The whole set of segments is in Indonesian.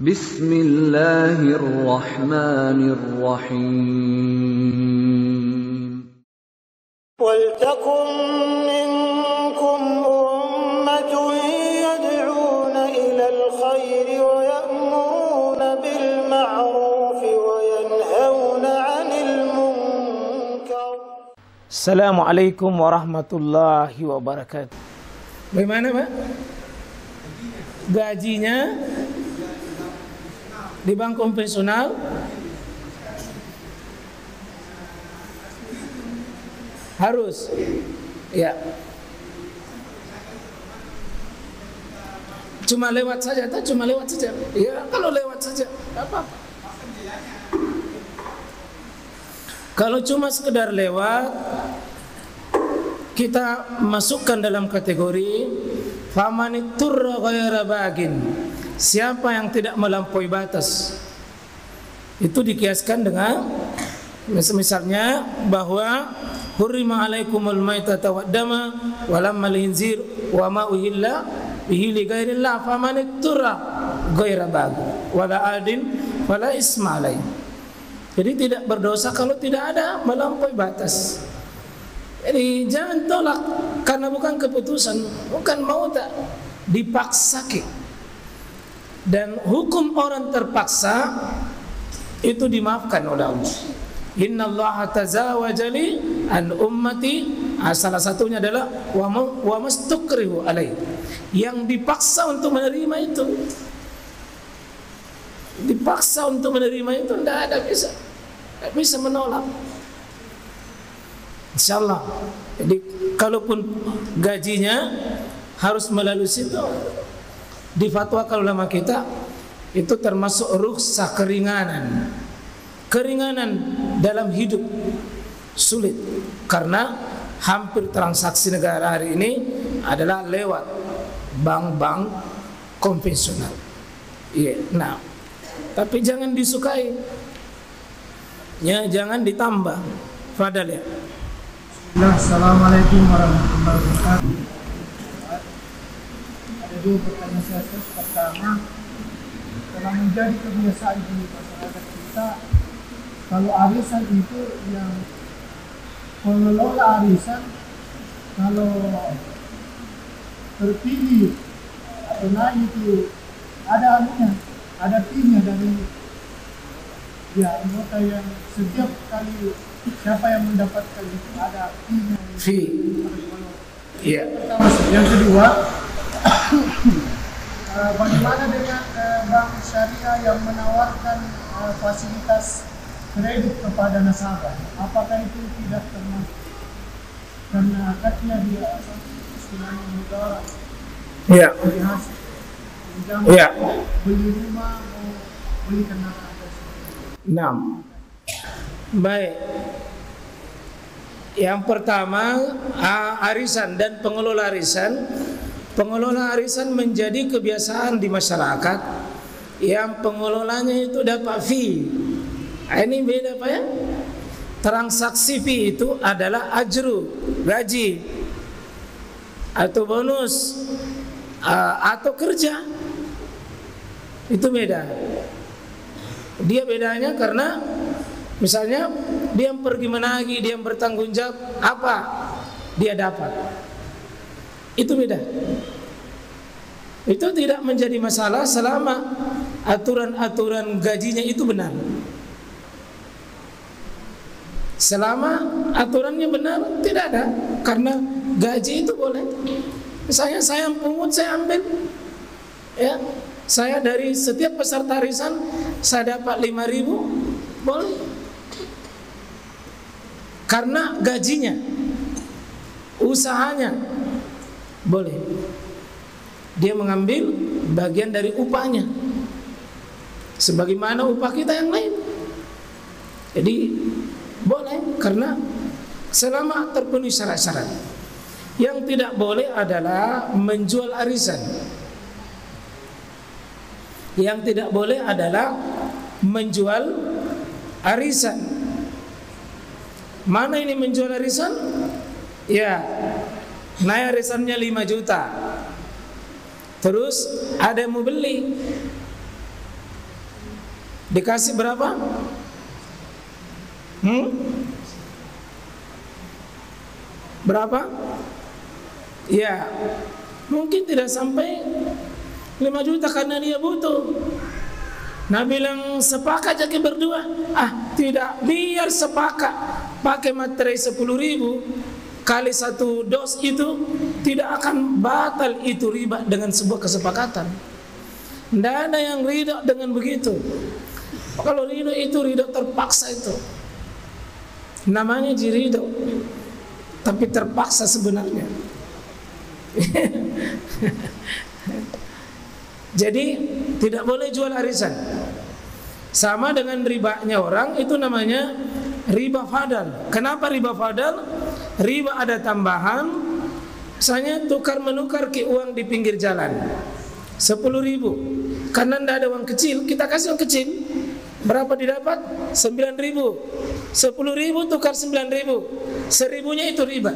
Bismillahirrahmanirrahim. وَلْتَكُنْ مِنْكُمْ أُمَّةٌ يَدْعُونَ إِلَى الْخَيْرِ وَيَأْمُرُونَ بِالْمَعْرُوفِ وَيَنْهَوْنَ عَنِ الْمُنْكَرِ. Assalamualaikum warahmatullahi wabarakatuh. Bagaimana Pak? Gajinya di bank konvensional harus, ya. Cuma lewat saja, cuma lewat saja. Ya, kalau lewat saja, apa? Kalau cuma sekedar lewat, kita masukkan dalam kategori famanitturra ghaira bagin. Siapa yang tidak melampaui batas, itu dikiaskan dengan misalnya bahwa hurrima alaikumul maitata waddama walammal khinzir wa ma uhilla bihi li ghairillah famanitturra ghaira bagin wala adin wala isma alaihi. Jadi tidak berdosa kalau tidak ada melampaui batas. Jadi jangan tolak karena bukan keputusan, bukan mau tak dipaksa. Dan hukum orang terpaksa itu dimaafkan oleh Allah. Innallaha tazawaja li an ummati. Salah satunya adalah wa mastukrihu alaihi. Yang dipaksa untuk menerima itu. Dipaksa untuk menerima itu tidak bisa menolak. Insyaallah. Jadi kalaupun gajinya harus melalui situ, difatwakan ulama kita itu termasuk rukhsah keringanan dalam hidup sulit, karena hampir transaksi negara hari ini adalah lewat bank-bank konvensional. Iya, nah, tapi jangan disukai, ya, jangan ditambah. Fadal ya. Assalamualaikum warahmatullahi wabarakatuh. Ada dua pertanyaan saya. Pertama, telah menjadi kebiasaan di masyarakat kita, kalau arisan itu yang pengelola arisan kalau terpilih atau naik itu ada timnya dari anggota yang setiap kali siapa yang mendapatkan itu ada timnya. Iya. Yang kedua, bagaimana dengan bank syariah yang menawarkan fasilitas kredit kepada nasabah? Apakah itu tidak termasuk? Karena akadnya dia istilahnya mudarat. Iya. Iya. Beli rumah, mau beli kendaraan. Nah, baik. Yang pertama, arisan dan pengelola arisan. Pengelola arisan menjadi kebiasaan di masyarakat yang pengelolanya itu dapat fee. Ini beda Pak ya. Transaksi fee itu adalah ajru, gaji, atau bonus, atau kerja. Itu beda. Dia bedanya karena misalnya dia yang pergi menagih, dia yang bertanggung jawab, apa dia dapat. Itu beda. Itu tidak menjadi masalah selama aturan-aturan gajinya itu benar. Selama aturannya benar, tidak ada. Karena gaji itu boleh. Misalnya saya pungut, saya ambil, ya, saya dari setiap peserta arisan saya dapat 5.000, boleh. Karena gajinya, usahanya, boleh. Dia mengambil bagian dari upahnya, sebagaimana upah kita yang lain. Jadi boleh, karena selama terpenuhi syarat-syarat. Yang tidak boleh adalah menjual arisan. Yang tidak boleh adalah menjual arisan. Mana ini menjual arisan? Ya, naik arisannya 5 juta. Terus ada yang mau beli. Dikasih berapa? Berapa? Ya, mungkin tidak sampai 5 juta karena dia butuh. Nah bilang sepakat jadi berdua. Tidak, biar sepakat pakai materai 10.000 kali 1 dos itu tidak akan batal itu riba dengan sebuah kesepakatan. Tidak ada yang ridho dengan begitu. Kalau ridho itu ridho terpaksa itu. Namanya ridho, tapi terpaksa sebenarnya. Jadi tidak boleh jual arisan. Sama dengan ribanya orang, itu namanya riba fadal. Kenapa riba fadal? Riba ada tambahan. Misalnya tukar menukar ke uang di pinggir jalan 10.000. Karena tidak ada uang kecil, kita kasih uang kecil. Berapa didapat? 9.000. 10.000 tukar 9.000. 1.000-nya itu riba.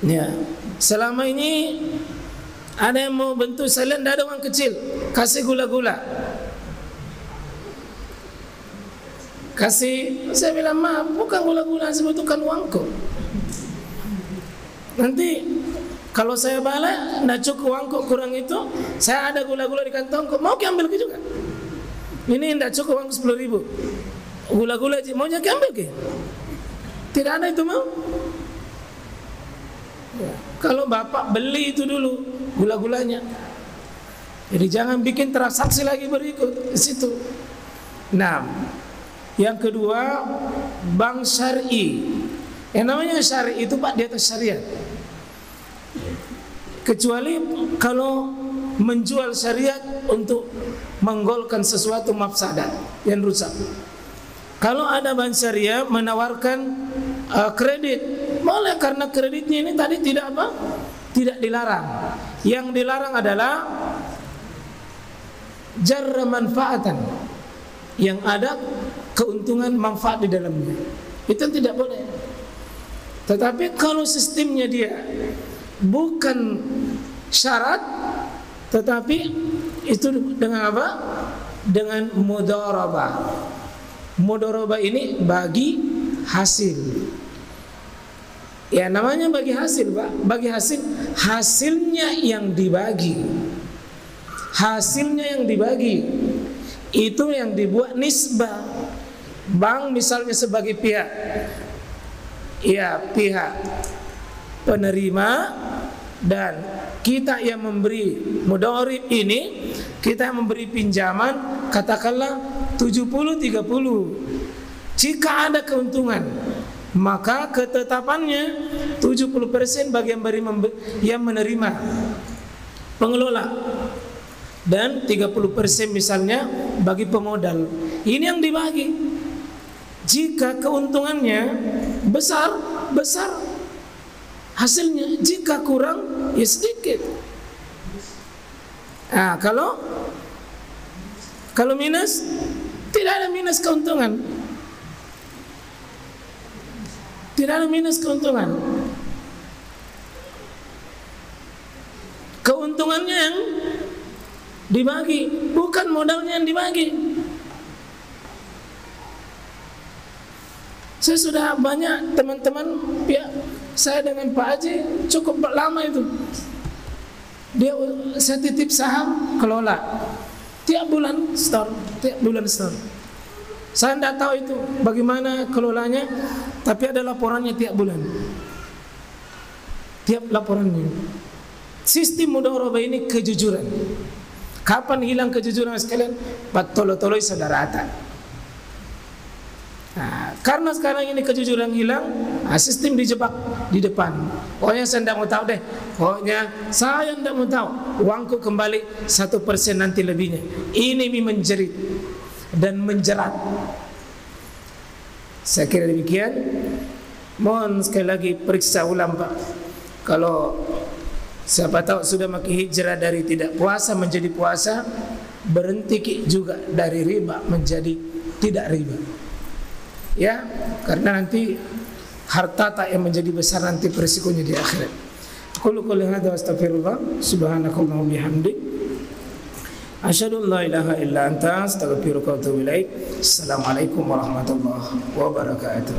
Ya, selama ini ada yang mau bentuk salian, tidak ada uang kecil, kasih gula-gula. Kasih, saya bilang maaf, bukan gula-gula, saya butuhkan uangku. Nanti kalau saya balik, tidak cukup uangku kurang itu, saya ada gula-gula di kantongku, mau ambil ke juga. Ini tidak cukup uangku 10.000. Gula-gula aja, mau ambil ke? Tidak ada itu mau. Ya. Kalau bapak beli itu dulu gula-gulanya, jadi jangan bikin transaksi lagi berikut di situ. Nah, yang kedua bank syar'i. Yang namanya syar'i itu Pak di atas syariat. Kecuali kalau menjual syariat untuk menggolkan sesuatu mafsadat yang rusak. Kalau ada bank syariah menawarkan kredit, boleh, karena kreditnya ini tadi tidak apa? Tidak dilarang. Yang dilarang adalah jarra manfaatan, yang ada keuntungan manfaat di dalamnya. Itu tidak boleh. Tetapi kalau sistemnya dia bukan syarat, tetapi itu dengan apa? Dengan mudharabah. Mudharabah ini bagi hasil. Ya namanya bagi hasil Pak. Bagi hasil, hasilnya yang dibagi. Hasilnya yang dibagi. Itu yang dibuat nisbah. Bank misalnya sebagai pihak, ya pihak penerima, dan kita yang memberi mudharib ini, kita yang memberi pinjaman, katakanlah 70-30. Jika ada keuntungan, maka ketetapannya 70% bagi yang menerima pengelola, dan 30% misalnya bagi pemodal. Ini yang dibagi. Jika keuntungannya besar, besar hasilnya. Jika kurang, ya sedikit. Nah, kalau minus, tidak ada minus keuntungan. Tidak ada minus keuntungan. Keuntungannya yang dibagi, bukan modalnya yang dibagi. Saya sudah banyak teman-teman saya dengan Pak Haji cukup lama itu. Saya titip saham, kelola. Tiap bulan store. Saya tidak tahu itu bagaimana kelolanya, tapi ada laporannya tiap bulan. Tiap laporannya. Sistem mudharabah ini kejujuran. Kapan hilang kejujuran sekalian? Tolo-toloi saudara Ata. Nah, karena sekarang ini kejujuran hilang, sistem dijebak di depan. Pokoknya saya tidak mau tahu deh. Pokoknya saya tidak mau tahu. Uangku kembali 1% nanti lebihnya. Ini menjerit dan menjerat. Saya kira demikian. Mohon sekali lagi periksa ulang Pak. Kalau siapa tahu sudah makin hijrah dari tidak puasa menjadi puasa, berhenti juga dari riba menjadi tidak riba. Ya, karena nanti harta tak yang menjadi besar nanti berisikonya di akhirat. Qul qul hadza astaghfirullah subhanakallahumma bihamdik Asyhadu an la ilaha illa anta astaghfiruka wa atubu ilaik. Assalamualaikum warahmatullahi wabarakatuh.